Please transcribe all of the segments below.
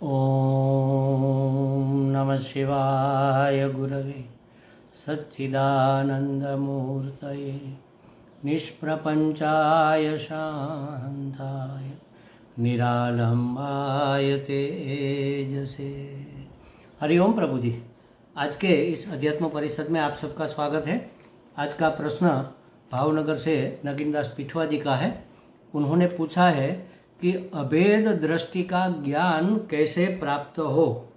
ओम नमः शिवाय गुरवे सच्चिदानंदमूर्तये निष्प्रपंचाय शांताय निरालंबाय तेजसे। हरिओम प्रभु जी। आज के इस अध्यात्म परिषद में आप सबका स्वागत है। आज का प्रश्न भावनगर से नगीनदास पिठवा जी का है। उन्होंने पूछा है कि अभेद दृष्टि का ज्ञान कैसे प्राप्त हो।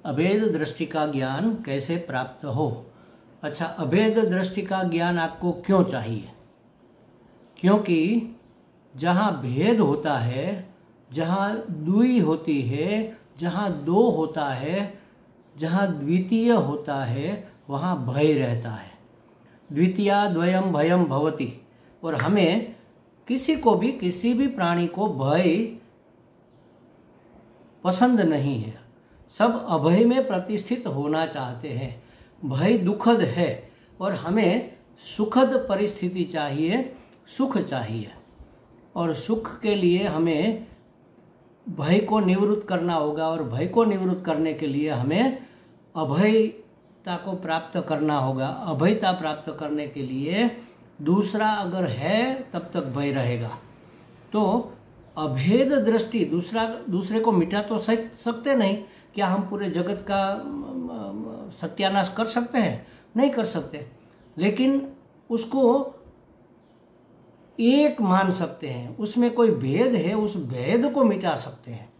अभेद दृष्टि का ज्ञान कैसे प्राप्त हो। अच्छा, अभेद दृष्टि का ज्ञान आपको क्यों चाहिए? क्योंकि जहाँ भेद होता है, जहाँ द्वि होती है, जहाँ दो होता है, जहाँ द्वितीय होता है, वहाँ भय रहता है। द्वितीया द्वयम भयम भवति। और हमें किसी भी प्राणी को भय पसंद नहीं है। सब अभय में प्रतिष्ठित होना चाहते हैं। भय दुखद है और हमें सुखद परिस्थिति चाहिए, सुख चाहिए। और सुख के लिए हमें भय को निवृत्त करना होगा और भय को निवृत्त करने के लिए हमें अभयता को प्राप्त करना होगा। अभयता प्राप्त करने के लिए दूसरा अगर है तब तक भय रहेगा। तो अभेद दृष्टि, दूसरे को मिटा तो सकते नहीं। क्या हम पूरे जगत का सत्यानाश कर सकते हैं? नहीं कर सकते। लेकिन उसको एक मान सकते हैं। उसमें कोई भेद है, उस भेद को मिटा सकते हैं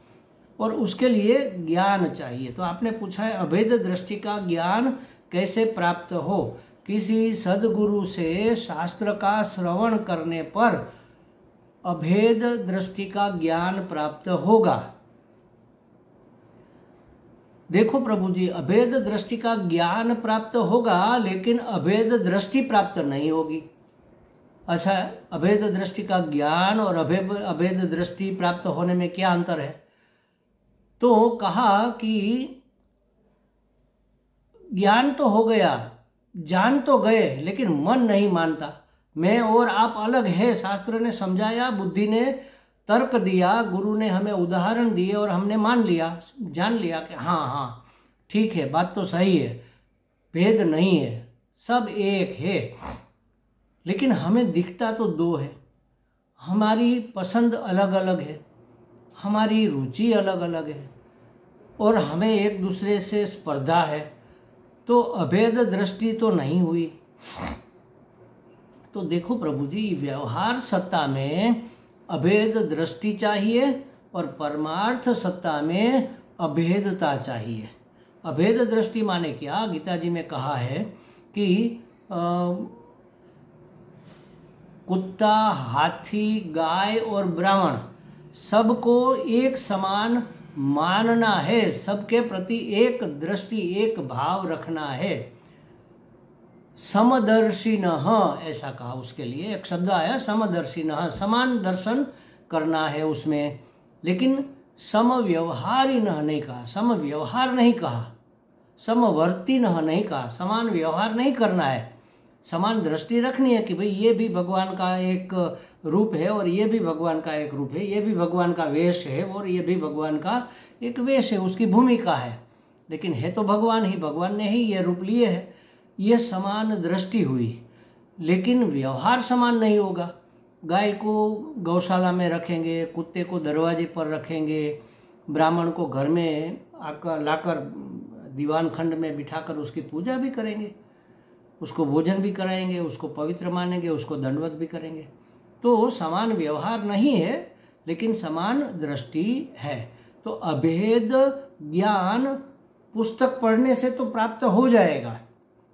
और उसके लिए ज्ञान चाहिए। तो आपने पूछा है अभेद दृष्टि का ज्ञान कैसे प्राप्त हो। किसी सद्गुरु से शास्त्र का श्रवण करने पर अभेद दृष्टि का ज्ञान प्राप्त होगा। देखो प्रभु जी, अभेद दृष्टि का ज्ञान प्राप्त होगा लेकिन अभेद दृष्टि प्राप्त नहीं होगी। अच्छा, अभेद दृष्टि का ज्ञान और अभेद दृष्टि प्राप्त होने में क्या अंतर है? तो कहा कि ज्ञान तो हो गया, जान तो गए, लेकिन मन नहीं मानता। मैं और आप अलग है। शास्त्र ने समझाया, बुद्धि ने तर्क दिया, गुरु ने हमें उदाहरण दिए और हमने मान लिया, जान लिया कि हाँ ठीक है, बात तो सही है, भेद नहीं है, सब एक है। लेकिन हमें दिखता तो दो है। हमारी पसंद अलग अलग है, हमारी रुचि अलग अलग है और हमें एक दूसरे से स्पर्धा है। तो अभेद दृष्टि तो नहीं हुई। तो देखो प्रभु जी, व्यवहार सत्ता में अभेद दृष्टि चाहिए और परमार्थ सत्ता में अभेदता चाहिए। अभेद दृष्टि माने क्या? गीता जी में कहा है कि कुत्ता, हाथी, गाय और ब्राह्मण सबको एक समान मानना है, सबके प्रति एक दृष्टि, एक भाव रखना है। समदर्शिनः, ऐसा कहा। उसके लिए एक शब्द आया समदर्शिनः, समान दर्शन करना है उसमें। लेकिन समव्यवहारिणः नहीं कहा, समव्यवहार नहीं कहा, समवर्तिनः नहीं कहा। समान व्यवहार नहीं करना है, समान दृष्टि रखनी है कि भाई ये भी भगवान का एक रूप है और ये भी भगवान का एक रूप है, ये भी भगवान का वेश है और ये भी भगवान का एक वेश है, उसकी भूमिका है। लेकिन है तो भगवान ही, भगवान ने ही ये रूप लिए है। ये समान दृष्टि हुई, लेकिन व्यवहार समान नहीं होगा। गाय को गौशाला में रखेंगे, कुत्ते को दरवाजे पर रखेंगे, ब्राह्मण को घर में आकर लाकर दीवान खंड में बिठाकर उसकी पूजा भी करेंगे, उसको भोजन भी कराएंगे, उसको पवित्र मानेंगे, उसको दंडवत भी करेंगे। तो समान व्यवहार नहीं है, लेकिन समान दृष्टि है। तो अभेद ज्ञान पुस्तक पढ़ने से तो प्राप्त हो जाएगा।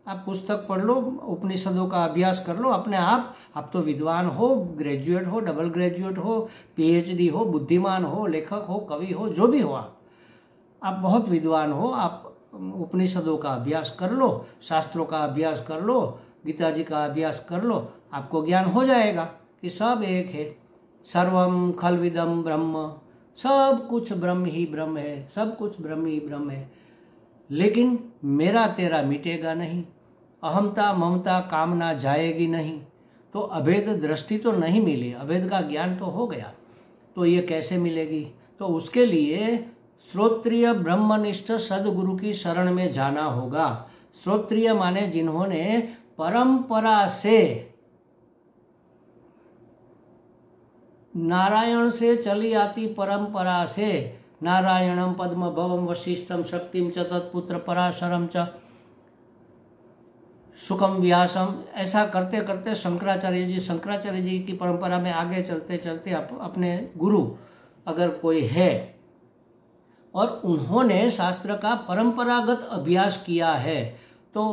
आप पुस्तक पढ़ लो, उपनिषदों का अभ्यास कर लो, अपने आप तो विद्वान हो, ग्रेजुएट हो, डबल ग्रेजुएट हो, पीएचडी हो, बुद्धिमान हो, लेखक हो, कवि हो, जो भी हो, आप बहुत विद्वान हो। आप उपनिषदों का अभ्यास कर लो, शास्त्रों का अभ्यास कर लो, गीता जी का अभ्यास कर लो, आपको ज्ञान हो जाएगा कि सब एक है। सर्वम खलविदम ब्रह्म, सब कुछ ब्रह्म ही ब्रह्म है, सब कुछ ब्रह्म ही ब्रह्म है। लेकिन मेरा तेरा मिटेगा नहीं, अहमता ममता कामना जाएगी नहीं। तो अभेद दृष्टि तो नहीं मिली, अभेद का ज्ञान तो हो गया। तो ये कैसे मिलेगी? तो उसके लिए श्रोत्रिय ब्रह्मनिष्ठ सदगुरु की शरण में जाना होगा। श्रोत्रिय माने जिन्होंने परंपरा से, नारायण से चली आती परंपरा से, नारायणम पद्म भवम वशिष्ठम शक्तिम च तत्पुत्र पराशरम च सुकम व्यासम, ऐसा करते करते शंकराचार्य जी की परंपरा में आगे चलते चलते अपने गुरु अगर कोई है और उन्होंने शास्त्र का परंपरागत अभ्यास किया है तो,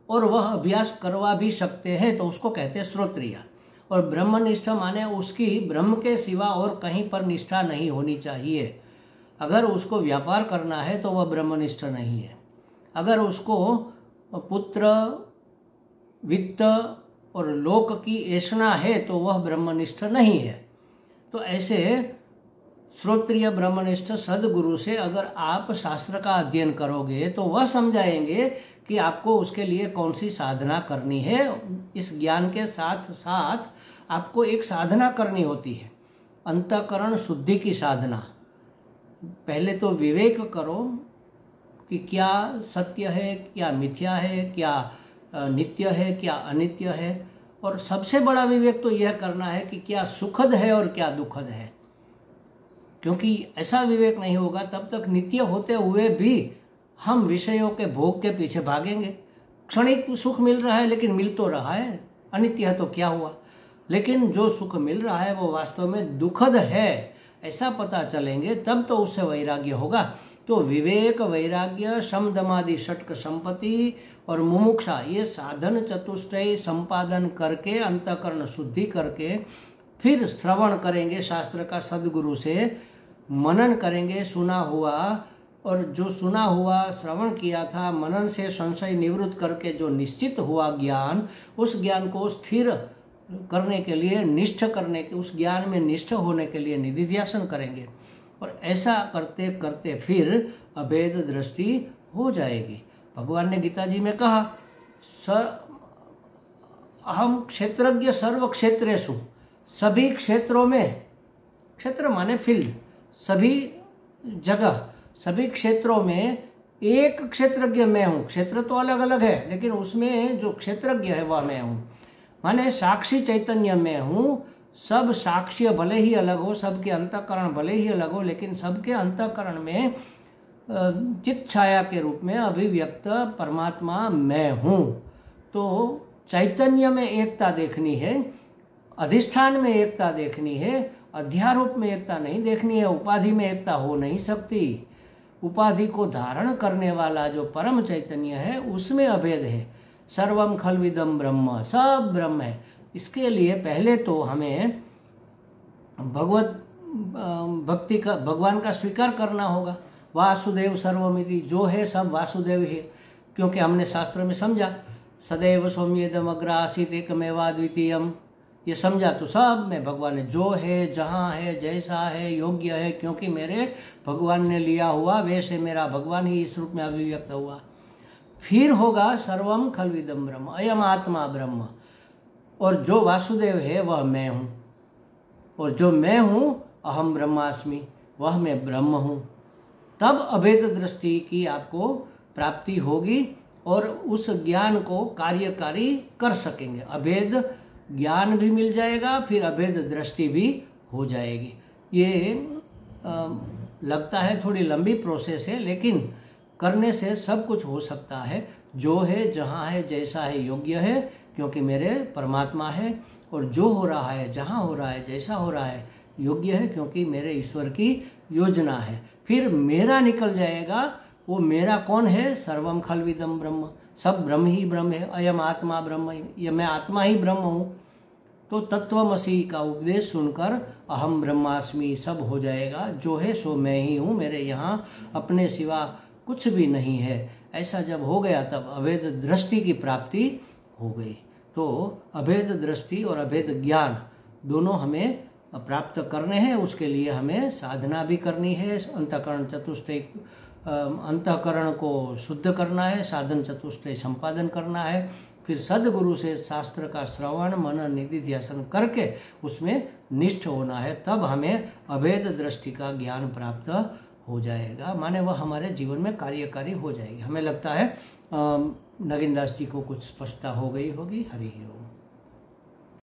और वह अभ्यास करवा भी सकते हैं, तो उसको कहते हैं श्रोत्रिय। और ब्रह्मनिष्ठ माने उसकी ब्रह्म के सिवा और कहीं पर निष्ठा नहीं होनी चाहिए। अगर उसको व्यापार करना है तो वह ब्रह्मनिष्ठ नहीं है। अगर उसको पुत्र, वित्त और लोक की ऐषणा है तो वह ब्रह्मनिष्ठ नहीं है। तो ऐसे श्रोत्रिय ब्रह्मनिष्ठ सदगुरु से अगर आप शास्त्र का अध्ययन करोगे तो वह समझाएंगे कि आपको उसके लिए कौन सी साधना करनी है। इस ज्ञान के साथ साथ आपको एक साधना करनी होती है, अंतःकरण शुद्धि की साधना। पहले तो विवेक करो कि क्या सत्य है, क्या मिथ्या है, क्या नित्य है, क्या अनित्य है। और सबसे बड़ा विवेक तो यह करना है कि क्या सुखद है और क्या दुखद है, क्योंकि ऐसा विवेक नहीं होगा तब तक नित्य होते हुए भी हम विषयों के भोग के पीछे भागेंगे। क्षणिक सुख मिल रहा है लेकिन मिल तो रहा है, अनित्य है तो क्या हुआ। लेकिन जो सुख मिल रहा है वो वास्तव में दुखद है, ऐसा पता चलेंगे तब तो उससे वैराग्य होगा। तो विवेक, वैराग्य, शम दमादि षटक संपत्ति और मुमुक्षा, ये साधन चतुष्टय संपादन करके अंतःकरण शुद्धि करके फिर श्रवण करेंगे शास्त्र का, सदगुरु से मनन करेंगे सुना हुआ। और जो सुना हुआ, श्रवण किया था, मनन से संशय निवृत्त करके जो निश्चित हुआ ज्ञान, उस ज्ञान को स्थिर करने के लिए, निष्ठ करने के, उस ज्ञान में निष्ठ होने के लिए निधिध्यासन करेंगे। और ऐसा करते करते फिर अभेद दृष्टि हो जाएगी। भगवान ने गीता जी में कहा, अहम क्षेत्रज्ञ सर्व क्षेत्रेषु, सभी क्षेत्रों में, क्षेत्र माने फील्ड, सभी जगह, सभी क्षेत्रों में एक क्षेत्रज्ञ मैं हूँ। क्षेत्र तो अलग अलग है लेकिन उसमें जो क्षेत्रज्ञ है वह मैं हूँ। माने साक्षी चैतन्य मैं हूँ। सब साक्ष्य भले ही अलग हो, सबके अंतःकरण भले ही अलग हो, लेकिन सबके अंतःकरण में चित्त छाया के रूप में अभिव्यक्त परमात्मा मैं हूँ। तो चैतन्य में एकता देखनी है, अधिष्ठान में एकता देखनी है, अध्यारोप में एकता नहीं देखनी है। उपाधि में एकता हो नहीं सकती। उपाधि को धारण करने वाला जो परम चैतन्य है उसमें अभेद है। सर्वम खल्विदम ब्रह्म, सब ब्रह्म है। इसके लिए पहले तो हमें भक्ति का, भगवान का स्वीकार करना होगा। वासुदेव सर्वमिति, जो है सब वासुदेव ही, क्योंकि हमने शास्त्र में समझा सदैव सौम्येदम अग्र आसीत एकमेवा द्वितीयम, ये समझा तो सब में भगवान है, जो है, जहाँ है, जैसा है, योग्य है, क्योंकि मेरे भगवान ने लिया हुआ वैसे मेरा भगवान ही इस रूप में अभिव्यक्त हुआ। फिर होगा सर्वम खल्विदम ब्रह्म, अयम आत्मा ब्रह्म, और जो वासुदेव है वह मैं हूँ, और जो मैं हूँ अहम ब्रह्मास्मि, वह मैं ब्रह्म हूँ। तब अभेद दृष्टि की आपको प्राप्ति होगी और उस ज्ञान को कार्यकारी कर सकेंगे। अभेद ज्ञान भी मिल जाएगा, फिर अभेद दृष्टि भी हो जाएगी। ये लगता है थोड़ी लंबी प्रोसेस है, लेकिन करने से सब कुछ हो सकता है। जो है, जहाँ है, जैसा है, योग्य है, क्योंकि मेरे परमात्मा है, और जो हो रहा है, जहाँ हो रहा है, जैसा हो रहा है, योग्य है, क्योंकि मेरे ईश्वर की योजना है। फिर मेरा निकल जाएगा, वो मेरा कौन है? सर्वम खल्विदम ब्रह्म, सब ब्रह्म ही ब्रह्म है। अयम आत्मा ब्रह्म, ये मैं आत्मा ही ब्रह्म हूँ। तो तत्वमसी का उपदेश सुनकर अहम ब्रह्मास्मि सब हो जाएगा। जो है सो मैं ही हूँ, मेरे यहाँ अपने सिवा कुछ भी नहीं है। ऐसा जब हो गया तब अभेद दृष्टि की प्राप्ति हो गई। तो अभेद दृष्टि और अभेद ज्ञान दोनों हमें प्राप्त करने हैं। उसके लिए हमें साधना भी करनी है। अंतःकरण चतुष्टय, अंतःकरण को शुद्ध करना है, साधन चतुष्टय संपादन करना है। फिर सदगुरु से शास्त्र का श्रवण मनन निधिध्यासन करके उसमें निष्ठ होना है, तब हमें अभेद दृष्टि का ज्ञान प्राप्त हो जाएगा, माने वह हमारे जीवन में कार्यकारी हो जाएगी। हमें लगता है नगीन दास जी को कुछ स्पष्टता हो गई होगी। हरि ओम।